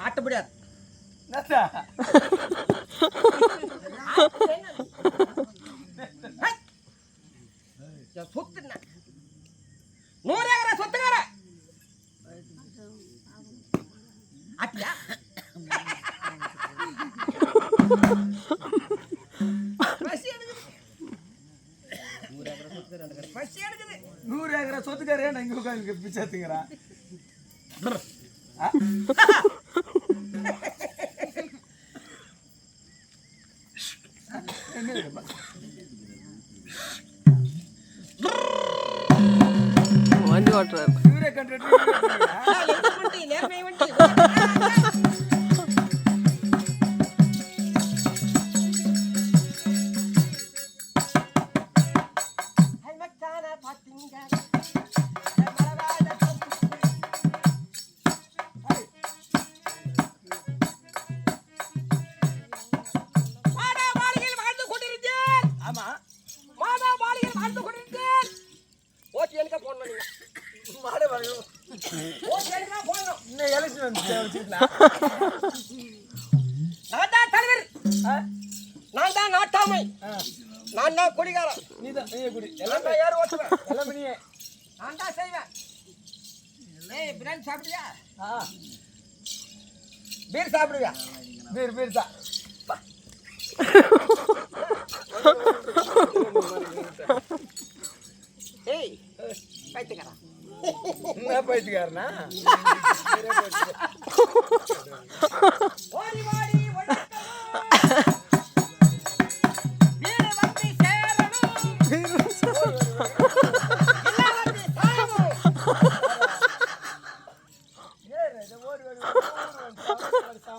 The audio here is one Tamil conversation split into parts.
ஆட்டப்படியாது சொத்து 100 ஏக்கரா சொத்துக்கார ஆட்டியா நூறு ஏக்கரா சொத்துக்காரே நான் இங்க உட்காந்து பிச்சாத்துங்கிறா வண்டி ஓட்டுறாரு நான் தான் நாட்டாமை நான் தான் குடிகாரன் நீதான் நீ குடி எல்லாம் தான் யார் ஓட்டுவேன் எல்லாமே நீ நான் தான் செய்வேன் ஏய் பிரியாணி சாப்பிடுறியா பீர் சாப்பிடுவியா பீர் தான் ஏய் பைத்தியக்காரா என்ன பைத்தியக்காரனா ஓடி வாடி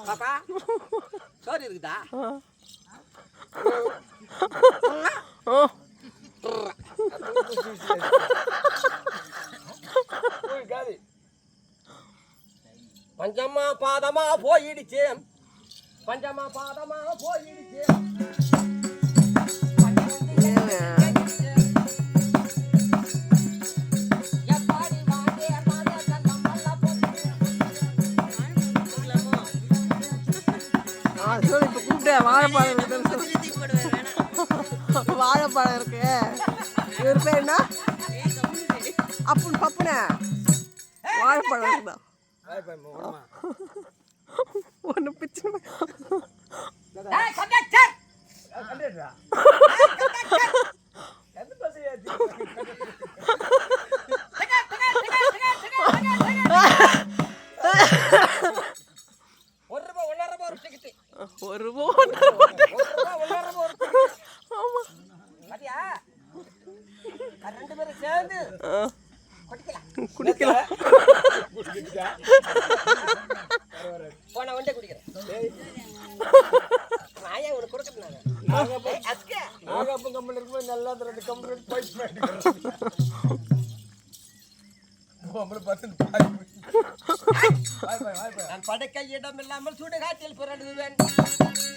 பாப்பா சோறு இருக்குதா பஞ்சமா பாதமா போயிடுச்சு பஞ்சமா பாதமா போயிடுச்சு வாழைப்பழம் இருக்கு இவர் பேர் என்ன அப்புன் பப்புன வாழைப்பழம் இருக்குதா ஒன்று பிச்சு ஒரு ரெண்டு பேரும் சேர்ந்து குடிக்கலாம் போன வண்டே குடிக்கிறேன் நான் ஏன் உனக்கு கொடுக்கறேன் நாகப்பன் கம்பெனி இருக்கும்போது நல்லா 2 கம்பெனி போயிட்டு நான் படைக்க இடம் இல்லாமல் சுடுகாட்டில் பிறடுவேன்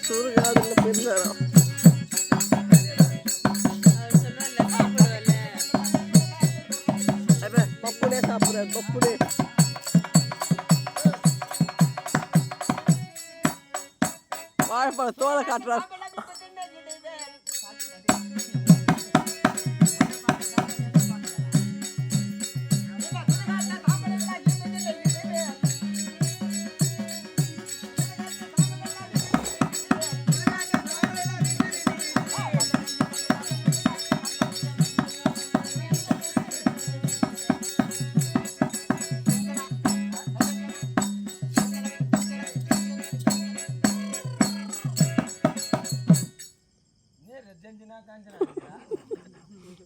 சுருகாதுன்னு பெருசாரோ பப்புனே சாப்பிட்றாரு பப்புனே வாழைப்பழம் தோலை காட்டுறாரு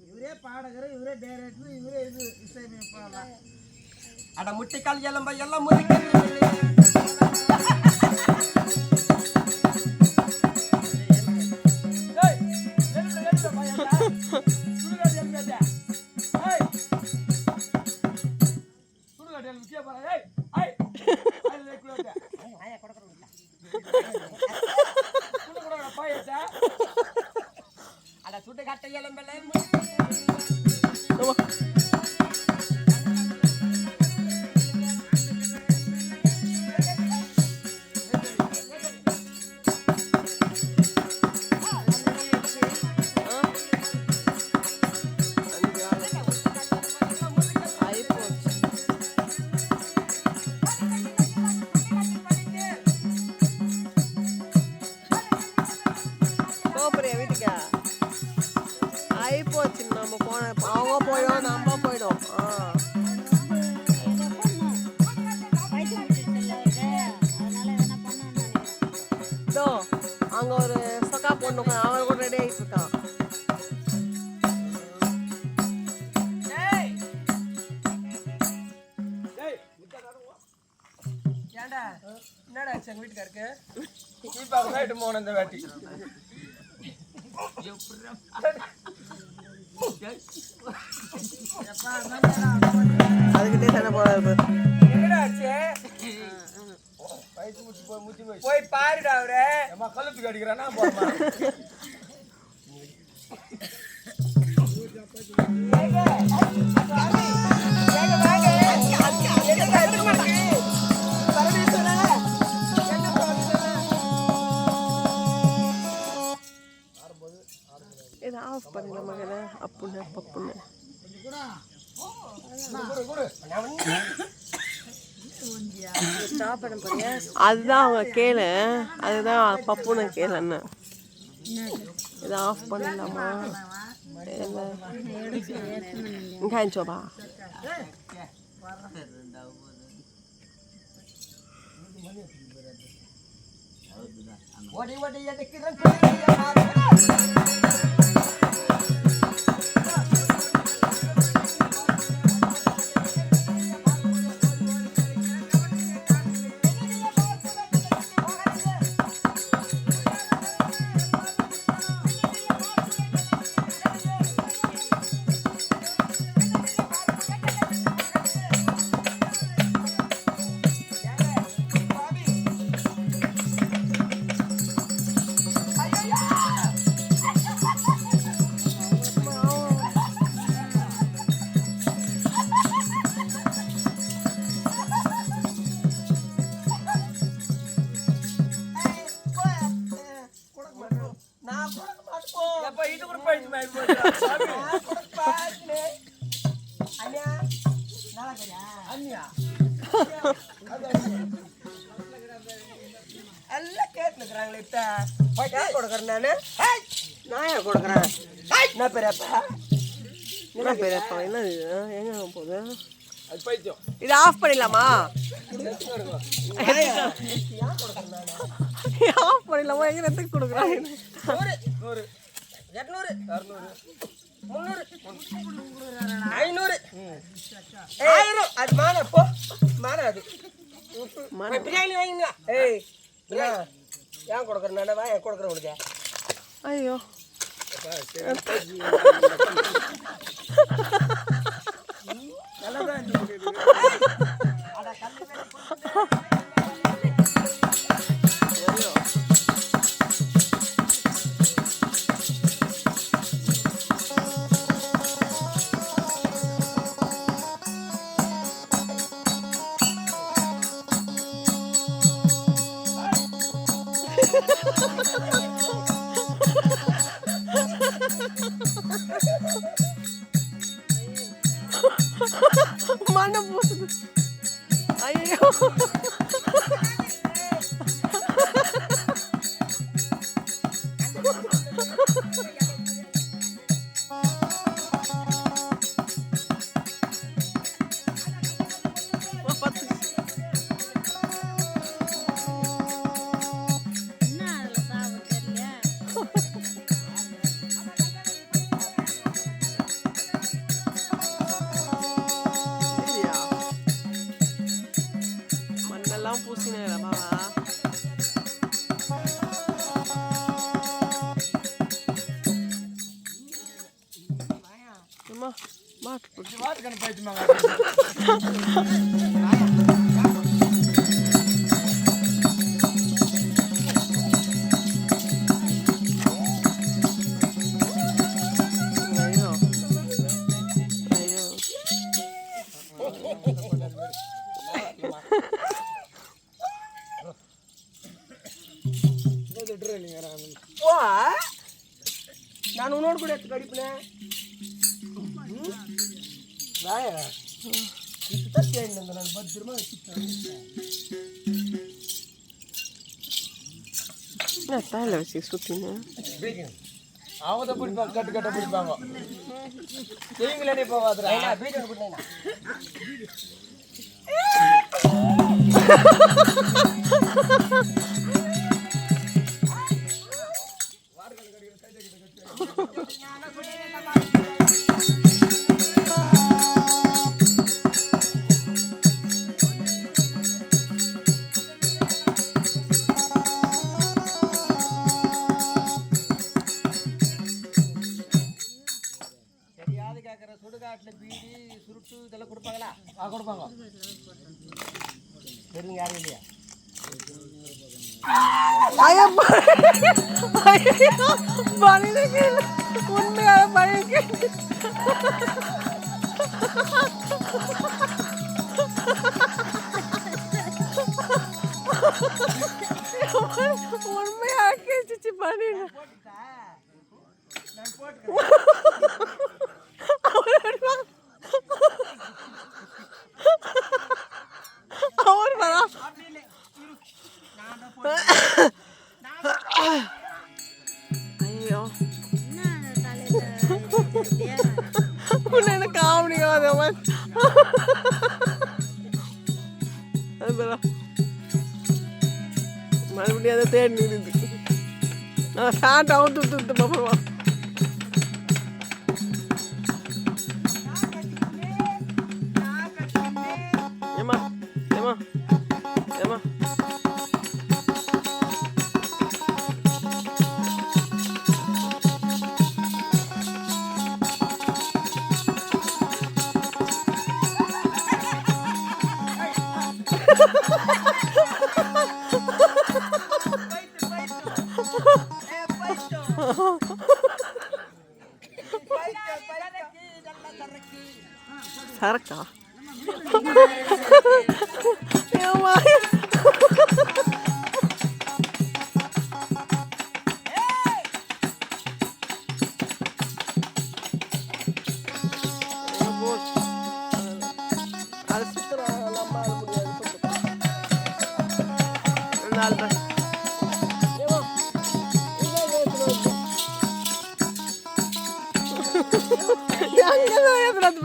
ಇವರೇ ಪಾಡಗರು ಇವರೇ ಡೈರೆಕ್ಟ್ರು ಇವರೇ ಇದು ಇಸೈಯமைப்பாளர் அட முட்டிக்கால் எலம்ப எல்லாம் முறிக்கல் அட சுட்டு கட்ட எலம்பல வீட்டுக்கா ஆயிப்போச்சு நம்ம போன அவங்க போயிடும் நம்ம போயிடும் இதோ அங்க ஒரு சொக்கா பொண்ணு அவன் கூட ரெடி ஆகிட்டு இருக்கான் ஏண்டா என்னடா எங்க வீட்டுக்காருக்கு போன இந்த வேட்டி அதுக்கிட்டே சண்டை போடாது போய் பாருடா அவரு கழுத்துக்கு அடிக்கிறானா போமா இதை ஆஃப் பண்ணுங்க மகனை அப்புன்னு பப்புன்னு அதுதான் அவங்க கேளு அதுதான் பப்புன்னு கேளுன்னு இதை ஆஃப் பண்ணலாமா காய்ச்சோபா ஓடி ஓடி எடுக்கிறேன் எல்லாம் கேட்டுக்கிறாங்களே இப்ப கொடுக்குறேன் நான் ஏன் கொடுக்குறேன் என்ன பெரியப்பா என்ன பெரியப்பா என்ன இது எங்க போகுது அது பைத்தியம் இதை ஆஃப் பண்ணிடலாமா ஆஃப் பண்ணிடலாமா எங்க இடத்துக்கு கொடுக்குறாங்க 100 200 300 500 1000 அது மானா போ மானா அது பிரியாணி வாங்கிங்க ஏய் ஏன் கொடுக்குறேன் வா ஏன் கொடுக்குறேன் உனக்கு ஐயோ நல்லதான் மண்ணை பூசுது. ஐயோ பத்து மண்ணெல்லாம் பூசினேன் மாமா. அம்மா மாட்டு போட்டு வாட்டுக்கான பயிற்சிமாங்க. ஐயோ ஐயோ ஓ நான் உன்னோடு கூட எடுத்து கடிப்பினேன். நான் பத்திரமா வச்சுட்டேன். என்ன தலையில் வச்சு சுற்றினேன். அவங்க தான் பிடிப்பாங்க, கட்டு கட்ட பிடிப்பாங்க. நீங்களே போவாதுரா. வீடியோ கொடுத்தேன். தெரியாது கேட்குற சுடுகாட்டில் பீடி சுருட்டு இதெல்லாம் கொடுப்பாங்களா? கொடுப்பாங்க. தெரியுங்க யாரும் இல்லையா? ஐயோ பணிக்கு உண்மையான பணிக்கு உண்மையாக கேச்சிச்சு பண்ணிடு. நான் போட்டு அவர் வரா. ஐயோ உன்ன காமெடிக்காத மறுபடியும் அதை தேடி இருந்து நான் ஃபேண்ட் அவுத்து பாப்பா. ஏமா ஏமா ஏமா சரக்கா ஏமா அது சுத்தரா நம்ம முடியாது நாலு தான்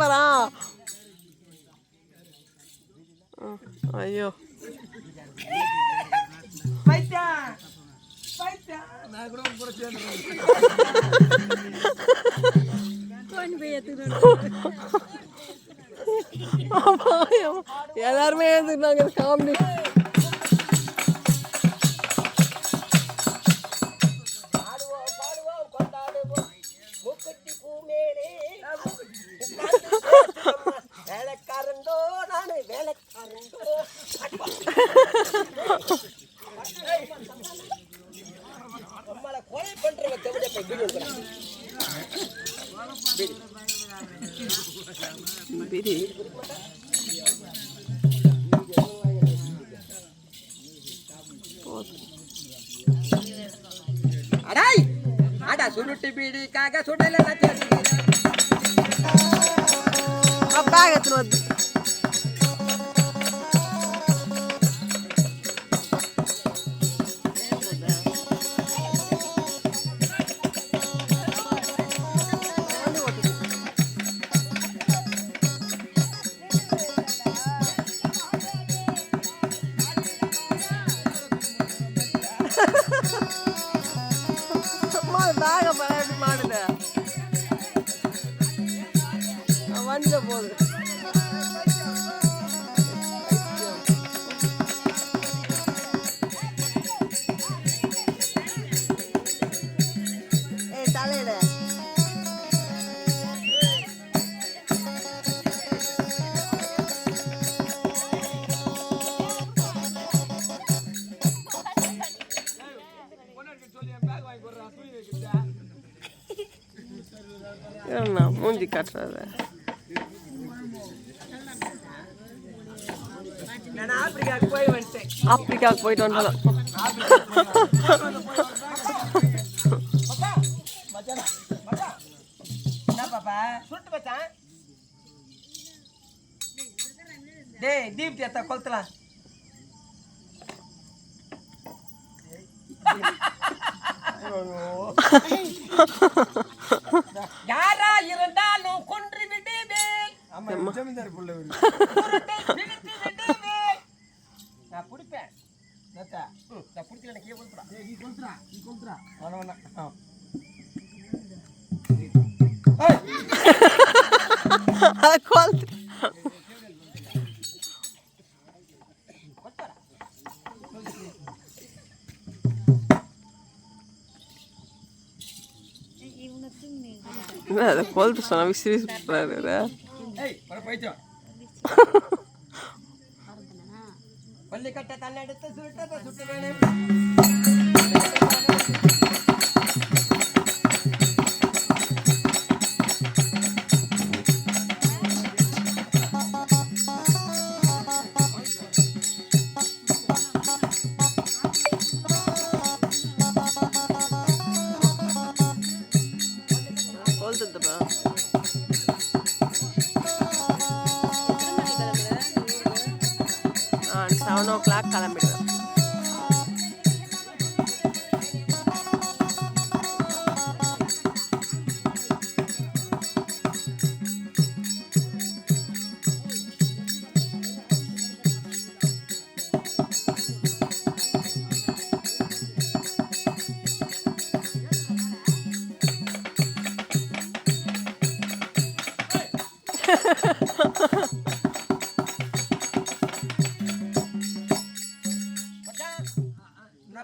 பாரா. ஐயோ நான் கூட கூட சேர்ந்து எல்லாருமே எழுந்துட்டாங்க காமெடி. பிரி அடாய் அடா சுருட்டு பீடிக்காக சுடல அப்பா பேக் எடுத்துன்னு வந்து பேக எப்படி மாடுது வண்டியில் போகுது ஏய் தலையில என்ன மூஞ்சி காட்டுறாரு நான் ஆப்பிரிக்காவுக்கு போய் வந்துட்டேன். ஆப்பிரிக்காவுக்கு போயிட்டு வந்தாலும் என்ன பாப்பா சுட்டு மச்சான்? டேய் தீப்தி அத்தா கொளுத்தலாம். யாரா இருந்தாலும் கொன்று விடுவேன். ஆமா ஜமீன்தார் புள்ள குருட்டை பிடித்து விடுவேன். நான் பிடிப்பேன். நான் பிடிக்கல எனக்கு ஏன் கொளுத்துறா? நீ கொளுத்துறா வேணா கொளுத்து அதை கொளுத்து சொன்னா விசிறி சுட்டுறாரு பள்ளிக்கட்டை தண்ணி எடுத்து சுட்டு சுட்டு வேணும். கொளுத்துப்பா 7 o'clock கிளம்பிடுவேன்.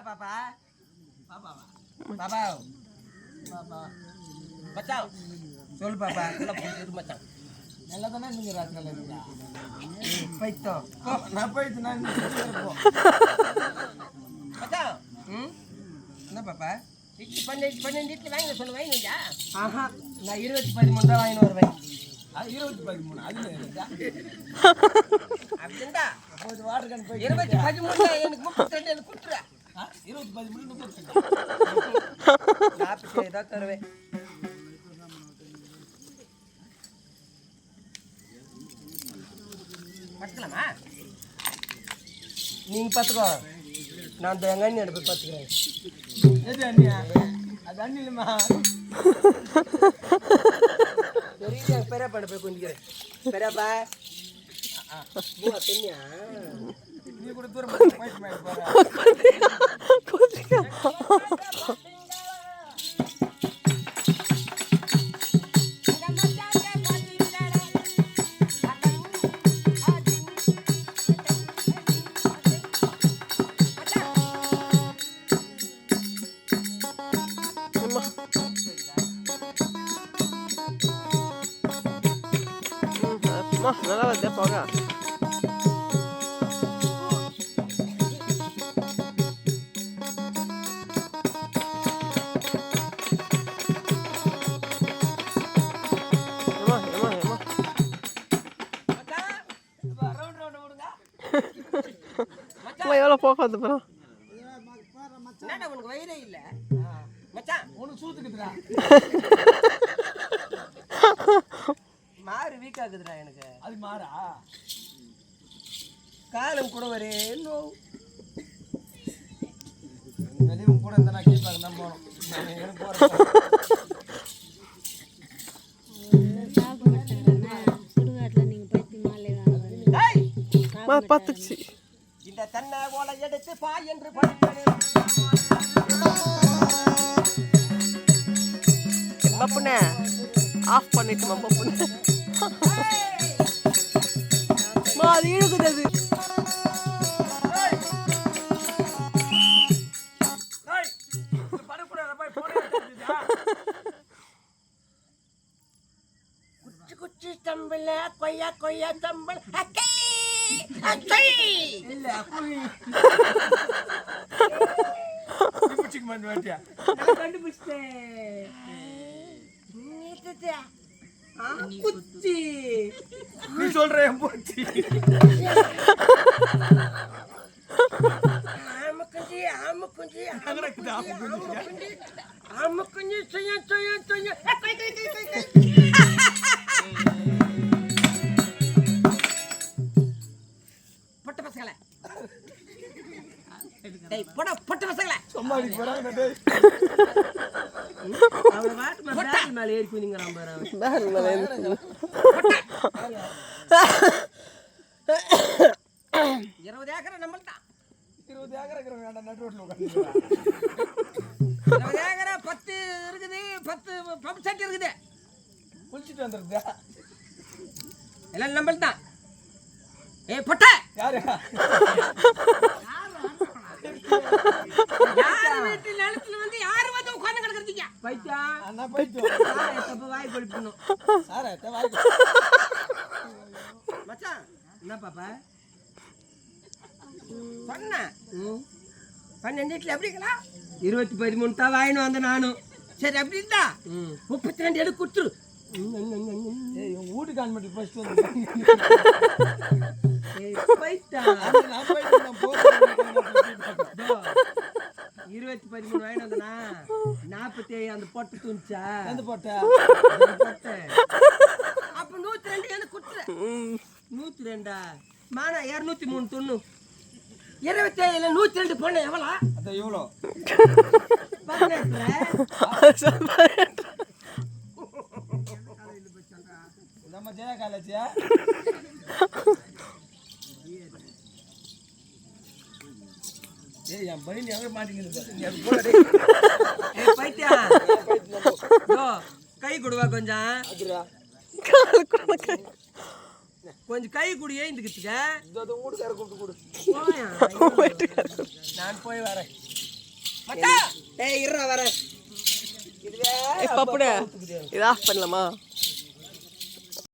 பாப்பா பாப்பா பாப்பா மச்சான் சொல்லு பாப்பா நல்லா புரியுது மச்சான். நல்லா தானே நீங்க ராத்திரில இருந்தா போய்த்தோ நான் போயிட்டு நான் மச்சான். என்ன பாப்பா இட்லி 12 இட்லி வாங்கி சொல்லு வாங்கினீங்க? ஆஹா நான் 20-13 தான் வாங்கின்னு வருவேன். 20-13 அதுல அப்படின்டா அப்போது வாட்டர் கேன் போய் 20-13 எனக்கு 32 எனக்கு கொடுத்துரு. 20-13 நாற்பத்தி தான் தருவேன். பார்த்துக்கலாமா? நீங்க பார்த்துக்கோ, நான் இந்த எங்க அண்ணி எடுத்து பார்த்துக்கிறேன். எது அண்ணியா? அது அண்ணி இல்லைம்மா. பெரிய பெரியப்பாடு போய் கொஞ்சிக்கிறேன். பெரியப்பா தண்ணியா நீ கூட தூரம் போயிட்டு போற நல்லா வருது போக. எவ்வளோ போகாது அப்புறம் என்னடா உனக்கு வயிறே இல்ல மச்சான்? உனக்கு சூத்துக்குதுடா. காரு வீக் ஆகுதுடா எனக்கு. அது மாறா காலம் கூட ஒரே நோ. வெளியும் கூட இருந்தா நான் கேட்பாங்க தான் போனோம். நான் எங்க போறேன் பார்த்துச்சு. இந்த தென்னை ஓலை எடுத்து பா என்று படிப்பேன். பப்புனே ஆஃப் பண்ணிட்டுமா பப்புனே? அது இழுக்குது அது. குச்சி குச்சி தம்பல கொய்யா கொய்யா தம்பல் இல்ல வேட்டியா நான் கண்டுபிடிச்சேன். குச்சி நீ சொல்றேன் போச்சு. ஆமக்குஞ்சி ஆமக்குஞ்சி ஆமக்குஞ்சி செய்ய செய்ய செய்ய பொட்ட பசங்களே பொட்ட பசங்களே சம்பாடி போறாங்க டேய். அவள வாட்டு மேல ஏறி குதிங்கறான் பாரு. பேர் மேல ஏறி 20 ஏக்கர் நம்மள்தான். 20 ஏக்கர் இருக்குறவங்க நடு ரோட்ல உட்கார்ந்து 20 ஏக்கர் 10 இருக்குது. 10 பம்ப் செட் இருக்குது. குளிச்சிட்டு வந்திருந்தா எல்லாம் நம்மள்தான். ஏய் பொட்ட யாரு யார் வீட்டு நிலத்துல வந்து யார் வந்து உட்கார்ந்து கிடக்குறீங்க? பைத்தியா அண்ணா போய்ட்டு தப்பு வாய் கொளுப்பணும். சார் அத்தை வாய் மச்சான் என்ன பாப்பா சொன்ன 12 எப்படிங்களா 20-13 தான் வாங்கினு வந்த நானும். சரி அப்படி இருந்தா 32 எடுத்து கொடுத்துரு. ஏய் உங்க வீட்டுக்கு கான்மெண்ட் ஃபர்ஸ்ட் வந்து பைத்தா நான் போயிட்டு நான் போறேன் 20-13 வாங்கினு வந்தனா 47 அந்த பொட்டு துணிச்சா எந்த போட்ட அப்ப 102 எனக்கு கொடுத்துரு. 102 மானா 203 தொண்ணு 27 102 பொண்ணு எவ்வளோ? அத எவ்வளோ? நம்ம ஜெயா காலேஜா ஏய் என் பையன் எங்க மாட்டீங்க பைத்தியா கை கொடுவா கொஞ்சம் கொஞ்சம் கை குடியே இந்துக்கிட்டுக்க. நான் போய் வரேன். பப்புனே இது ஆஃப் பண்ணலாமா?